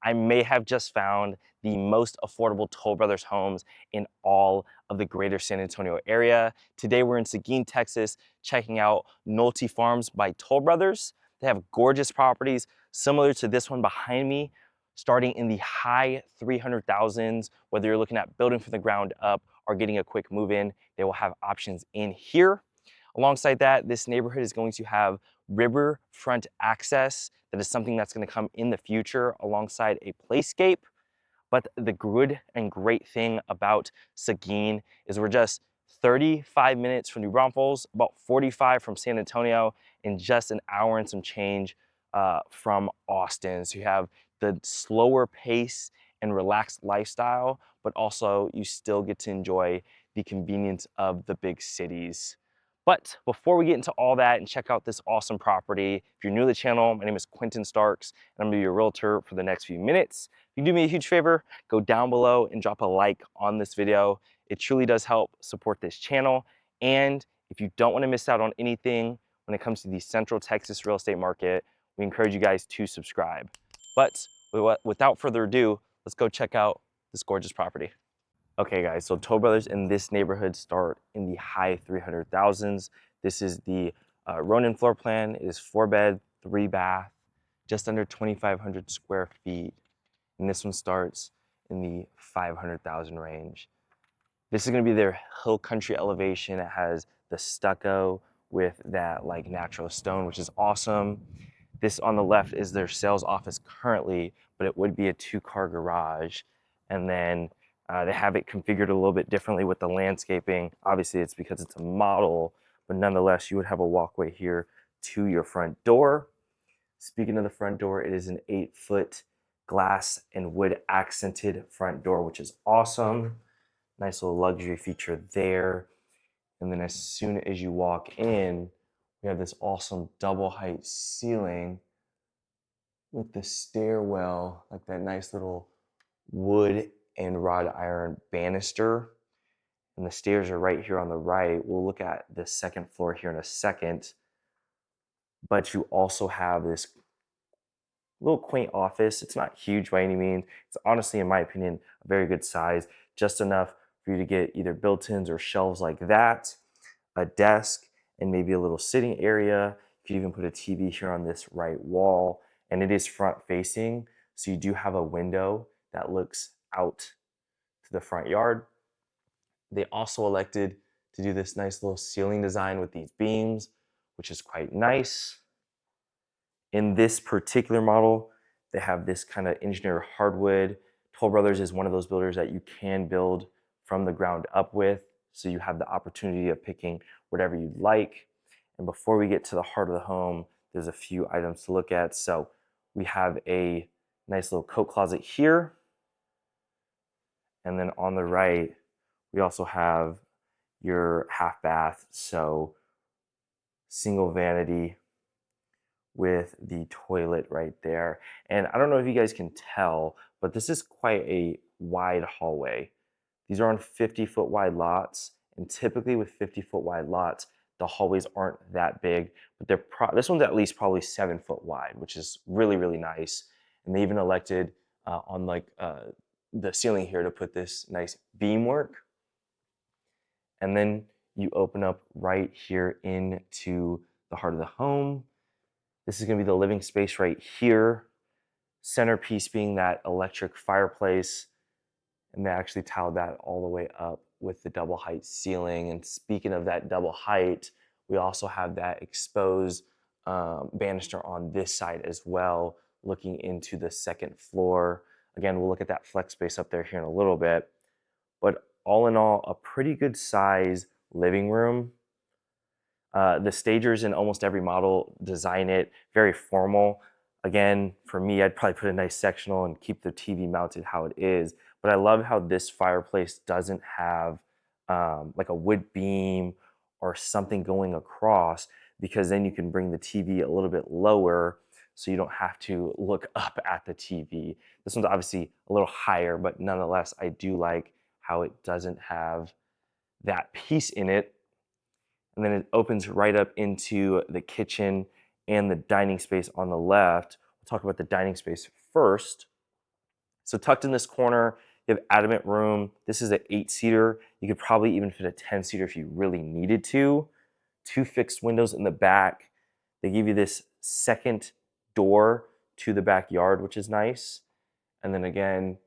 I may have just found the most affordable Toll Brothers homes in all of the greater San Antonio area. Today we're in Seguin, Texas, checking out Nolte Farms by Toll Brothers. They have gorgeous properties similar to this one behind me, starting in the high 300,000s. Whether you're looking at building from the ground up or getting a quick move in, they will have options in here. Alongside that, this neighborhood is going to have riverfront access. That is something that's going to come in the future alongside a playscape. But the good and great thing about Seguin is we're just 35 minutes from New Braunfels, about 45 from San Antonio, and just an hour and some change from Austin. So you have the slower pace and relaxed lifestyle, but also you still get to enjoy the convenience of the big cities. But before we get into all that and check out this awesome property, if you're new to the channel, my name is Quentin Starks, and I'm gonna be your realtor for the next few minutes. If you do me a huge favor, go down below and drop a like on this video. It truly does help support this channel. And if you don't want to miss out on anything when it comes to the Central Texas real estate market, we encourage you guys to subscribe. But without further ado, let's go check out this gorgeous property. Okay guys, so Toll Brothers in this neighborhood start in the high 300,000s. This is the Ronin floor plan. It is 4-bed, 3-bath, just under 2,500 square feet. And this one starts in the 500,000 range. This is gonna be their hill country elevation. It has the stucco with that like natural stone, which is awesome. This on the left is their sales office currently, but it would be a 2-car garage. And then they have it configured a little bit differently with the landscaping. Obviously it's because it's a model, but nonetheless, you would have a walkway here to your front door. Speaking of the front door, it is an 8-foot glass and wood accented front door, which is awesome. Nice little luxury feature there. And then as soon as you walk in, we have this awesome double height ceiling with the stairwell, like that nice little wood and wrought iron banister. And the stairs are right here on the right. We'll look at the second floor here in a second. But you also have this little quaint office. It's not huge by any means. It's honestly, in my opinion, a very good size, just enough for you to get either built-ins or shelves like that, a desk, and maybe a little sitting area. You could even put a TV here on this right wall, and it is front facing, so you do have a window that looks out to the front yard. They also elected to do this nice little ceiling design with these beams, which is quite nice. In this particular model, they have this kind of engineered hardwood. Toll Brothers is one of those builders that you can build from the ground up with, so you have the opportunity of picking whatever you'd like. And before we get to the heart of the home, there's a few items to look at. So we have a nice little coat closet here. And then on the right, we also have your half bath. So single vanity with the toilet right there. And I don't know if you guys can tell, but this is quite a wide hallway. These are on 50-foot wide lots, and typically with 50-foot wide lots, the hallways aren't that big, but this one's at least probably 7-foot wide, which is really, really nice. And they even elected on like the ceiling here to put this nice beamwork. And then you open up right here into the heart of the home. This is going to be the living space right here. Centerpiece being that electric fireplace. And they actually tiled that all the way up with the double height ceiling. And speaking of that double height, we also have that exposed banister on this side as well, looking into the second floor. Again, we'll look at that flex space up there here in a little bit. But all in all, a pretty good size living room. The stagers in almost every model design it very formal. Again, for me, I'd probably put a nice sectional and keep the TV mounted how it is. But I love how this fireplace doesn't have like a wood beam or something going across, because then you can bring the TV a little bit lower so you don't have to look up at the TV. This one's obviously a little higher, but nonetheless, I do like how it doesn't have that piece in it. And then it opens right up into the kitchen and the dining space on the left. We'll talk about the dining space first. So tucked in this corner, you have adamant room. This is an 8-seater. You could probably even fit a 10-seater if you really needed to. 2 fixed windows in the back. They give you this second door to the backyard, which is nice. And then again,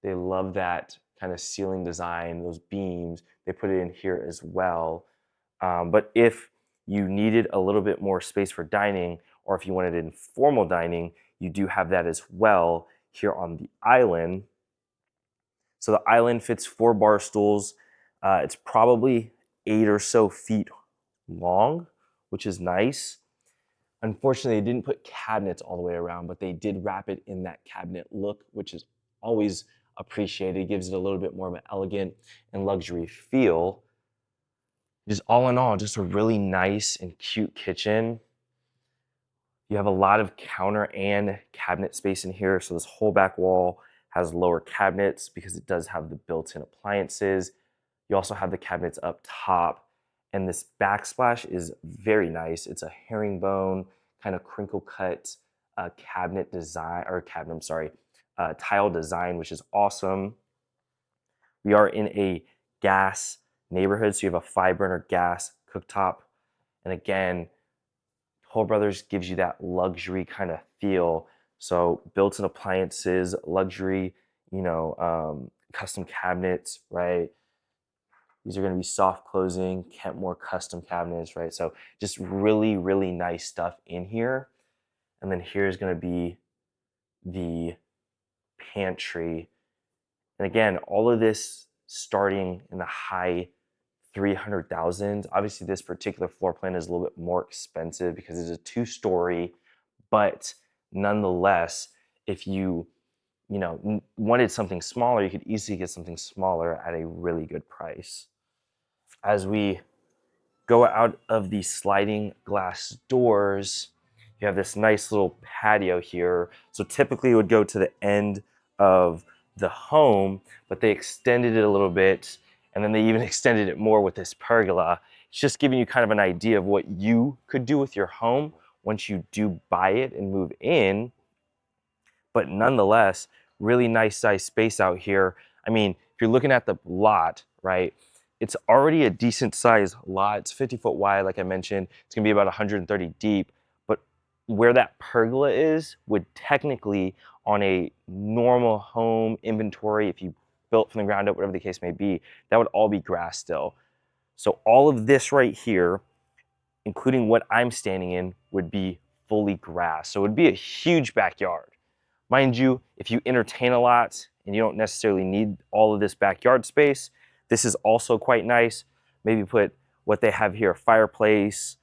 they love that kind of ceiling design, those beams. They put it in here as well. But if you needed a little bit more space for dining, or if you wanted informal dining, you do have that as well here on the island. So the island fits 4 bar stools. It's probably 8 or so feet long, which is nice. Unfortunately, they didn't put cabinets all the way around, but they did wrap it in that cabinet look, which is always appreciated. It gives it a little bit more of an elegant and luxury feel. Just all in all, just a really nice and cute kitchen. You have a lot of counter and cabinet space in here. So this whole back wall has lower cabinets because it does have the built-in appliances. You also have the cabinets up top. And this backsplash is very nice. It's a herringbone, kind of crinkle cut cabinet design, or cabinet, I'm sorry, tile design, which is awesome. We are in a gas neighborhood, so you have a 5-burner gas cooktop. And again, Toll Brothers gives you that luxury kind of feel. So built-in appliances, luxury, custom cabinets, right? These are going to be soft closing, Kentmore custom cabinets, right? So just really, really nice stuff in here. And then here's going to be the pantry. And again, all of this starting in the high 300,000. Obviously, this particular floor plan is a little bit more expensive because it's a 2-story, but nonetheless, if you wanted something smaller, you could easily get something smaller at a really good price. As we go out of the sliding glass doors, you have this nice little patio here. So typically it would go to the end of the home, but they extended it a little bit, and then they even extended it more with this pergola. It's just giving you kind of an idea of what you could do with your home once you do buy it and move in. But nonetheless, really nice size space out here. I mean, if you're looking at the lot, right, it's already a decent sized lot. It's 50-foot wide, like I mentioned. It's gonna be about 130 deep. But where that pergola is would technically, on a normal home inventory, if you built from the ground up, whatever the case may be, that would all be grass still. So all of this right here, including what I'm standing in, would be fully grass. So it would be a huge backyard. Mind you, if you entertain a lot and you don't necessarily need all of this backyard space, this is also quite nice. Maybe put what they have here, a fireplace,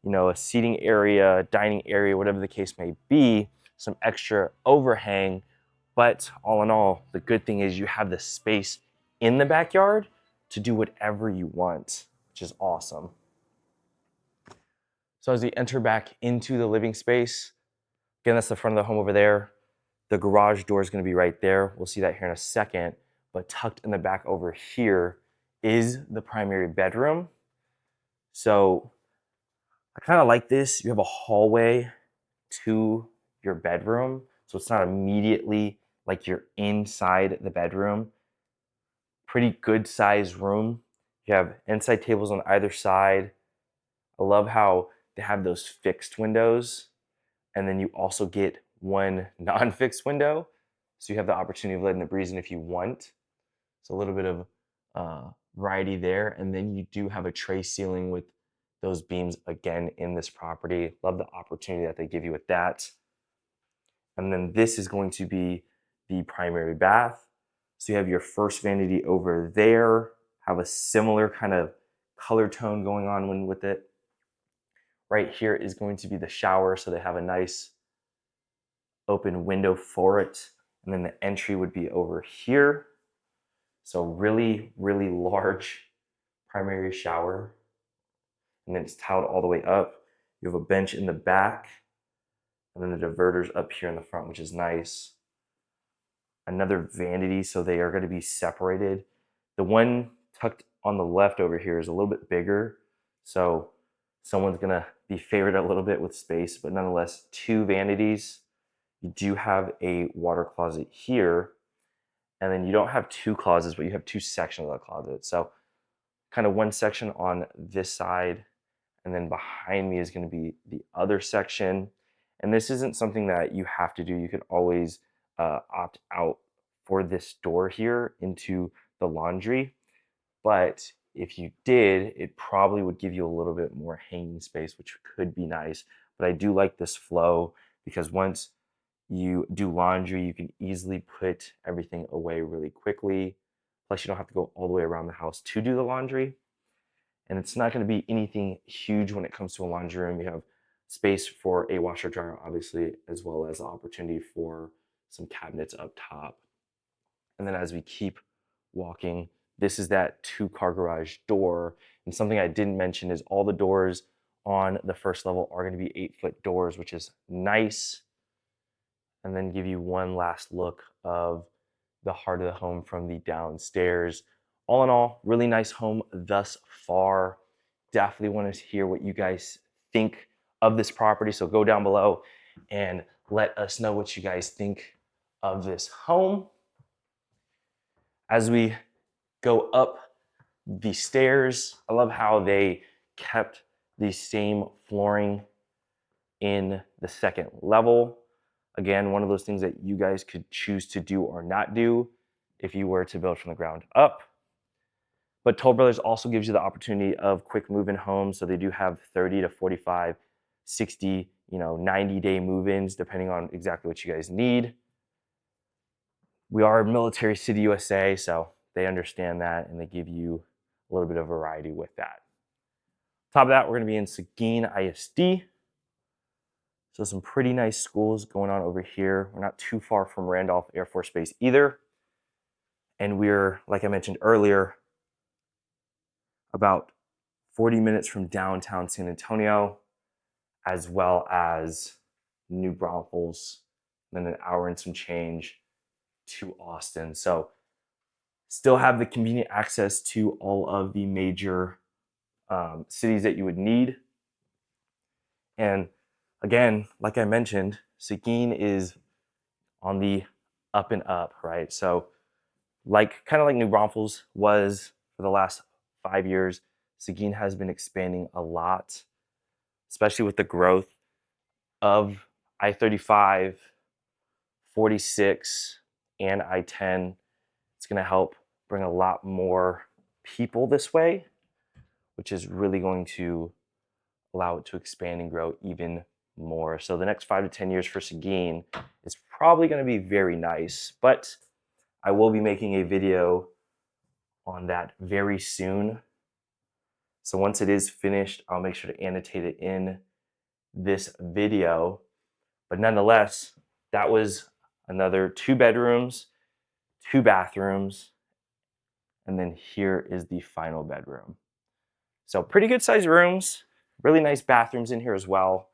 a seating area, dining area, whatever the case may be, some extra overhang. But all in all, the good thing is you have the space in the backyard to do whatever you want, which is awesome. So as we enter back into the living space, again, that's the front of the home over there. The garage door is going to be right there. We'll see that here in a second. But tucked in the back over here is the primary bedroom. So I kind of like this. You have a hallway to your bedroom. So it's not immediately like you're inside the bedroom. Pretty good sized room. You have inside tables on either side. I love how they have those fixed windows. And then you also get one non-fixed window. So you have the opportunity of letting the breeze in if you want. So a little bit of variety there. And then you do have a tray ceiling with those beams again in this property. Love the opportunity that they give you with that. And then this is going to be the primary bath. So you have your first vanity over there, have a similar kind of color tone going on with it. Right here is going to be the shower. So they have a nice open window for it. And then the entry would be over here. So really, really large primary shower. And then it's tiled all the way up. You have a bench in the back. And then the diverters up here in the front, which is nice. Another vanity, so they are going to be separated. The one tucked on the left over here is a little bit bigger. So someone's going to be favored a little bit with space, but nonetheless, 2 vanities. You do have a water closet here. And then you don't have two closets, but you have two sections of the closet. So kind of one section on this side, and then behind me is going to be the other section. And this isn't something that you have to do. You could always opt out for this door here into the laundry. But if you did, it probably would give you a little bit more hanging space, which could be nice. But I do like this flow because once you do laundry, you can easily put everything away really quickly. Plus, you don't have to go all the way around the house to do the laundry. And it's not going to be anything huge when it comes to a laundry room. You have space for a washer dryer, obviously, as well as the opportunity for some cabinets up top. And then as we keep walking, this is that 2-car garage door. And something I didn't mention is all the doors on the first level are going to be 8-foot doors, which is nice. And then give you one last look of the heart of the home from the downstairs. All in all, really nice home thus far. Definitely want to hear what you guys think of this property. So go down below and let us know what you guys think of this home. As we go up the stairs, I love how they kept the same flooring in the second level. Again, one of those things that you guys could choose to do or not do if you were to build from the ground up. But Toll Brothers also gives you the opportunity of quick move-in homes. So they do have 30 to 45, 60, 90-day move-ins, depending on exactly what you guys need. We are Military City, USA, so they understand that and they give you a little bit of variety with that. Top of that, we're going to be in Seguin ISD. So some pretty nice schools going on over here. We're not too far from Randolph Air Force Base either. And we're, like I mentioned earlier, about 40 minutes from downtown San Antonio, as well as New Braunfels, and then an hour and some change to Austin. So still have the convenient access to all of the major cities that you would need. And again, like I mentioned, Seguin is on the up and up, right? So kind of like New Braunfels was for the last 5 years, Seguin has been expanding a lot, especially with the growth of I-35, 46, and I-10. It's going to help bring a lot more people this way, which is really going to allow it to expand and grow even more. So the next 5 to 10 years for Seguin is probably going to be very nice, but I will be making a video on that very soon. So once it is finished, I'll make sure to annotate it in this video. But nonetheless, that was another 2 bedrooms, 2 bathrooms, and then here is the final bedroom. So pretty good sized rooms, really nice bathrooms in here as well.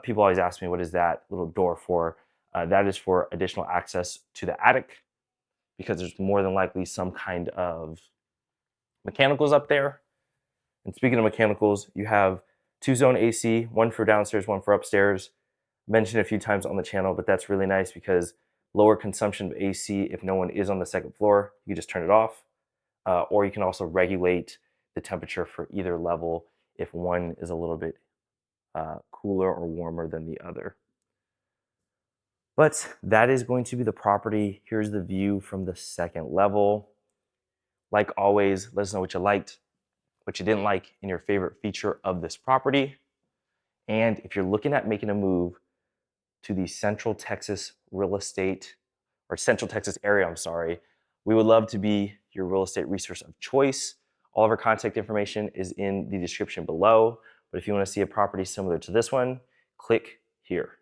People always ask me, what is that little door for? That is for additional access to the attic because there's more than likely some kind of mechanicals up there. And speaking of mechanicals, you have 2-zone AC, one for downstairs, one for upstairs. Mentioned a few times on the channel, but that's really nice because lower consumption of AC if no one is on the second floor. You can just turn it off. Or you can also regulate the temperature for either level if one is a little bit cooler or warmer than the other. But that is going to be the property. Here's the view from the second level. Like always, let us know what you liked, what you didn't like, and your favorite feature of this property. And if you're looking at making a move to the Central Texas Central Texas area, we would love to be your real estate resource of choice. All of our contact information is in the description below. But if you want to see a property similar to this one, click here.